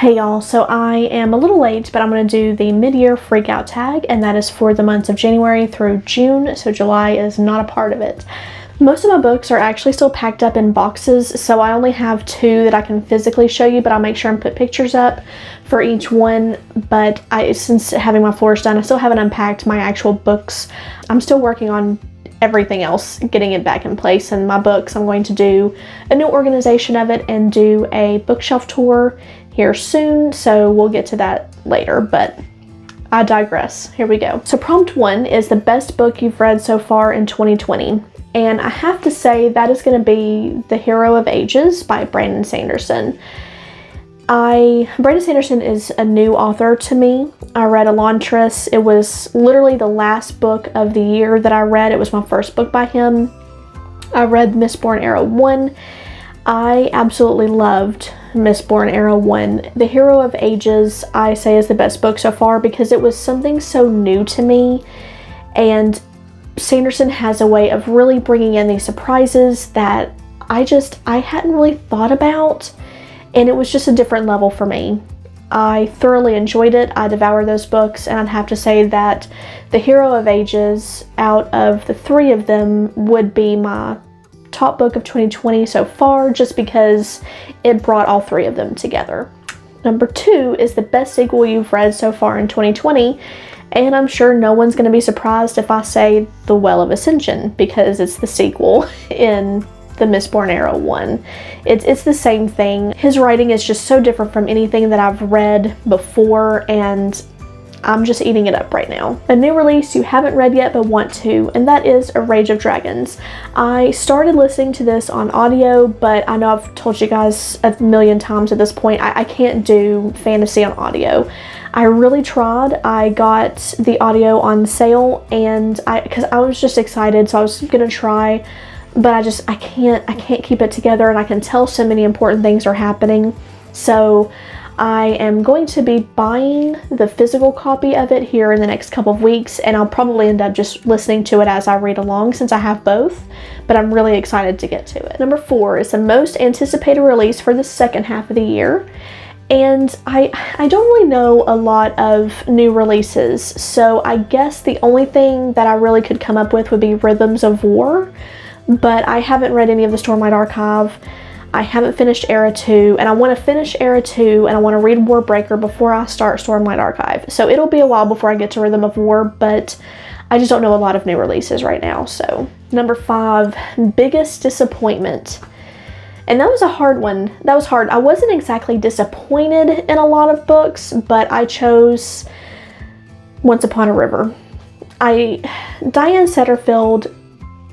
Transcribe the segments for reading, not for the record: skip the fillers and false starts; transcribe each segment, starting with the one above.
Hey y'all, so I am a little late, but I'm going to do the Mid Year Freakout Tag, and that is for the months of January through June, so July is not a part of it. Most of my books are actually still packed up in boxes, so I only have 2 that I can physically show you, but I'll make sure and put pictures up for each one. But since having my floors done, I still haven't unpacked my actual books. I'm still working on everything else, getting it back in place, and my books, I'm going to do a new organization of it and do a bookshelf tour here soon, so we'll get to that later, but I digress. Here we go. So prompt 1 is the best book you've read so far in 2020, and I have to say that is going to be The Hero of Ages by Brandon Sanderson. Brandon Sanderson is a new author to me. I read Elantris. It was literally the last book of the year that I read. It was my first book by him. I read Mistborn Era 1. I absolutely loved Mistborn Era 1. The Hero of Ages, I say, is the best book so far because it was something so new to me, and Sanderson has a way of really bringing in these surprises that I hadn't really thought about, and it was just a different level for me. I thoroughly enjoyed it. I devoured those books, and I'd have to say that The Hero of Ages, out of the 3 of them, would be my top book of 2020 so far, just because it brought all 3 of them together. Number 2 is the best sequel you've read so far in 2020, and I'm sure no one's going to be surprised if I say The Well of Ascension, because it's the sequel in the Mistborn Era 1. It's the same thing. His writing is just so different from anything that I've read before, and I'm just eating it up right now. A new release you haven't read yet but want to, and that is A Rage of Dragons. I started listening to this on audio, but I know I've told you guys a million times at this point, I can't do fantasy on audio. I really tried. I got the audio on sale, and because I was just excited, so I was gonna try, but I can't keep it together, and I can tell so many important things are happening. So I am going to be buying the physical copy of it here in the next couple of weeks, and I'll probably end up just listening to it as I read along since I have both, but I'm really excited to get to it. Number 4 is the most anticipated release for the second half of the year, and I don't really know a lot of new releases, so I guess the only thing that I really could come up with would be Rhythms of War, but I haven't read any of the Stormlight Archive. I haven't finished Era 2, and I want to finish Era 2, and I want to read Warbreaker before I start Stormlight Archive. So it'll be a while before I get to Rhythm of War, but I just don't know a lot of new releases right now. So number 5, biggest disappointment. And that was a hard one. That was hard. I wasn't exactly disappointed in a lot of books, but I chose Once Upon a River. Diane Setterfield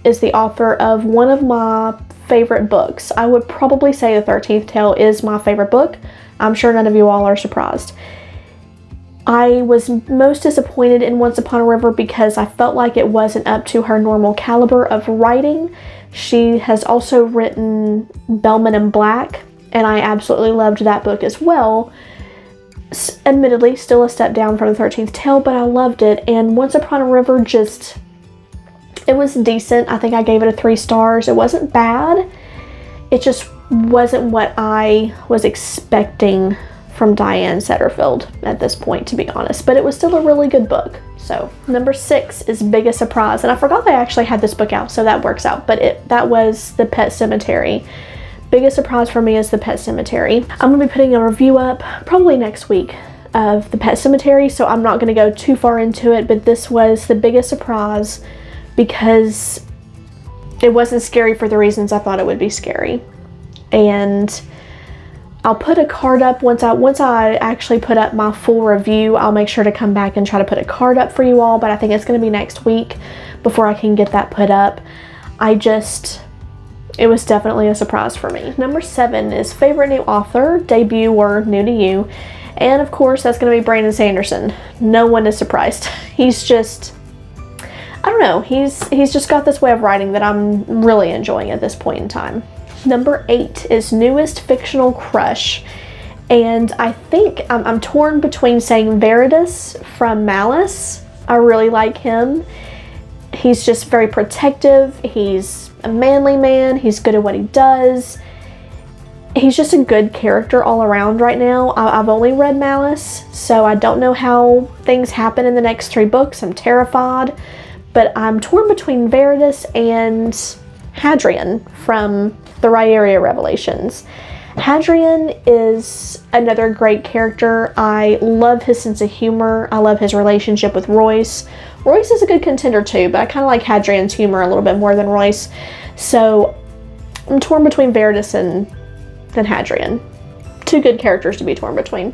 is the author of one of my favorite books. I would probably say The 13th Tale is my favorite book. I'm sure none of you all are surprised. I was most disappointed in Once Upon a River because I felt like it wasn't up to her normal caliber of writing. She has also written Bellman and Black, and I absolutely loved that book as well. Admittedly, still a step down from The 13th Tale, but I loved it, and Once Upon a River it was decent. I think I gave it a 3 stars. It wasn't bad. It just wasn't what I was expecting from Diane Setterfield at this point, to be honest. But it was still a really good book. So number 6 is Biggest Surprise. And I forgot they actually had this book out, so that works out. But that was The Pet Cemetery. Biggest surprise for me is The Pet Cemetery. I'm going to be putting a review up probably next week of The Pet Cemetery, so I'm not going to go too far into it. But this was the biggest surprise because it wasn't scary for the reasons I thought it would be scary. And I'll put a card up once I actually put up my full review. I'll make sure to come back and try to put a card up for you all, but I think it's going to be next week before I can get that put up. It was definitely a surprise for me. Number 7 is favorite new author, debut or new to you. And of course, that's going to be Brandon Sanderson. No one is surprised. He's just, I don't know, he's just got this way of writing that I'm really enjoying at this point in time. Number 8 is newest fictional crush, and I think I'm torn between saying Veritas from Malice. I really like him. He's just very protective. He's a manly man. He's good at what he does. he's just a good character all around right now. I've only read Malice, so I don't know how things happen in the next 3 books. I'm terrified, but I'm torn between Veritas and Hadrian from the Rye Revelations. Hadrian is another great character. I love his sense of humor. I love his relationship with Royce. Royce is a good contender too, but I kind of like Hadrian's humor a little bit more than Royce. So I'm torn between Veritas and Hadrian. 2 good characters to be torn between.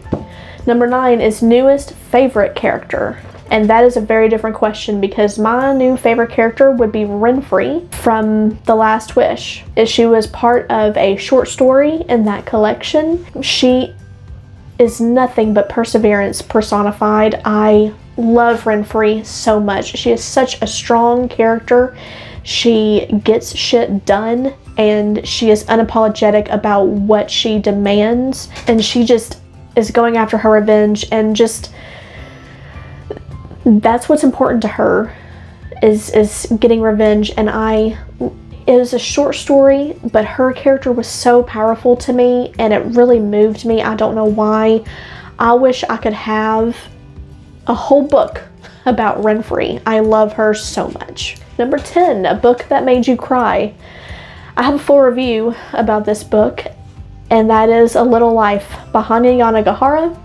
Number 9 is newest favorite character. And that is a very different question because my new favorite character would be Renfrey from The Last Wish. She was part of a short story in that collection. She is nothing but perseverance personified. I love Renfrey so much. She is such a strong character. She gets shit done and she is unapologetic about what she demands. And she just is going after her revenge and just... that's what's important to her, is getting revenge. And it was a short story, but her character was so powerful to me and it really moved me. I don't know why. I wish I could have a whole book about Renfrey. I love her so much. Number 10, a book that made you cry. I have a full review about this book, and that is A Little Life by Hanya Yanagihara.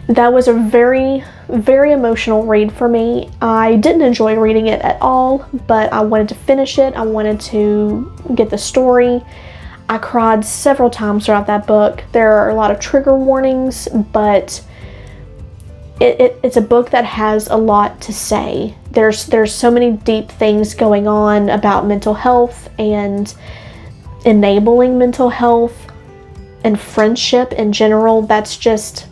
That was a very, very emotional read for me. I didn't enjoy reading it at all, but I wanted to finish it. I wanted to get the story. I cried several times throughout that book. There are a lot of trigger warnings, but it's a book that has a lot to say. There's so many deep things going on about mental health and enabling mental health and friendship in general. That's just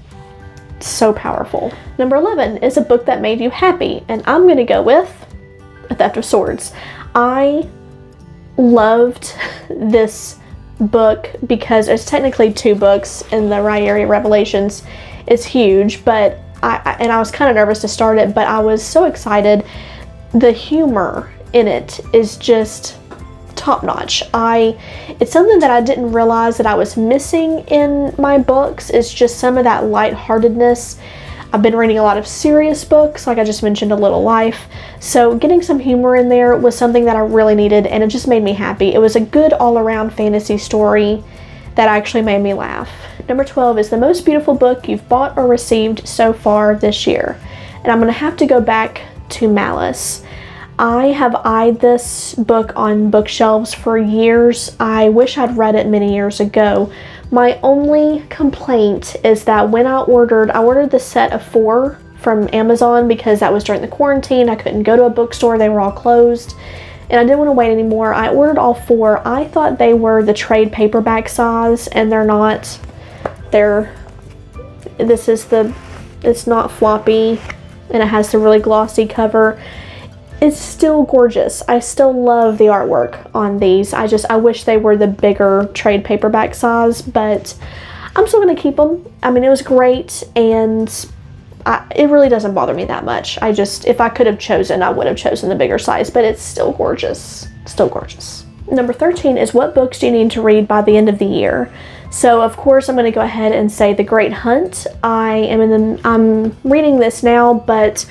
so powerful. Number 11 is a book that made you happy, and I'm gonna go with A Theft of Swords. I loved this book because it's technically 2 books in the Rye Revelations. It's huge, but I was kind of nervous to start it, but I was so excited. The humor in it is just top-notch. It's something that I didn't realize that I was missing in my books. It's just some of that lightheartedness. I've been reading a lot of serious books, like I just mentioned, A Little Life. So getting some humor in there was something that I really needed, and it just made me happy. It was a good all-around fantasy story that actually made me laugh. Number 12 is the most beautiful book you've bought or received so far this year. And I'm gonna have to go back to Malice. I have eyed this book on bookshelves for years. I wish I'd read it many years ago. My only complaint is that when I ordered the set of 4 from Amazon because that was during the quarantine. I couldn't go to a bookstore, they were all closed, and I didn't want to wait anymore. I ordered all 4. I thought they were the trade paperback size, and they're not. It's not floppy, and it has the really glossy cover. It's still gorgeous. I still love the artwork on these. I wish they were the bigger trade paperback size, but I'm still going to keep them. I mean, it was great, and it really doesn't bother me that much. If I could have chosen, I would have chosen the bigger size, but it's still gorgeous. Still gorgeous. Number 13 is what books do you need to read by the end of the year? So of course I'm going to go ahead and say The Great Hunt. I'm reading this now, but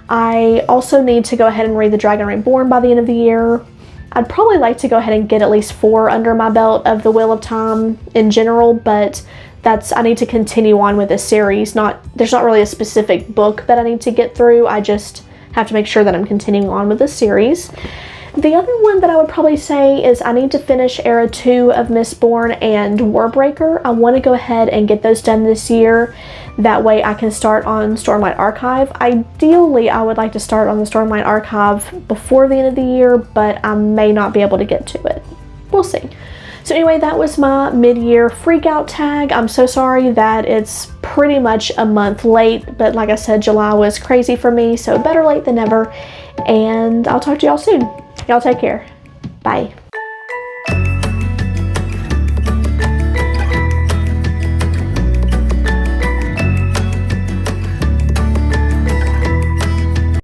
I also need to go ahead and read The Dragon Reborn by the end of the year. I'd probably like to go ahead and get at least 4 under my belt of The Wheel of Time in general, but I need to continue on with this series. There's not really a specific book that I need to get through. I just have to make sure that I'm continuing on with this series. The other one that I would probably say is I need to finish Era 2 of Mistborn and Warbreaker. I want to go ahead and get those done this year. That way I can start on Stormlight Archive. Ideally, I would like to start on the Stormlight Archive before the end of the year, but I may not be able to get to it. We'll see. So anyway, that was my mid-year freakout tag. I'm so sorry that it's pretty much a month late, but like I said, July was crazy for me, so better late than never. And I'll talk to y'all soon. Y'all take care. Bye.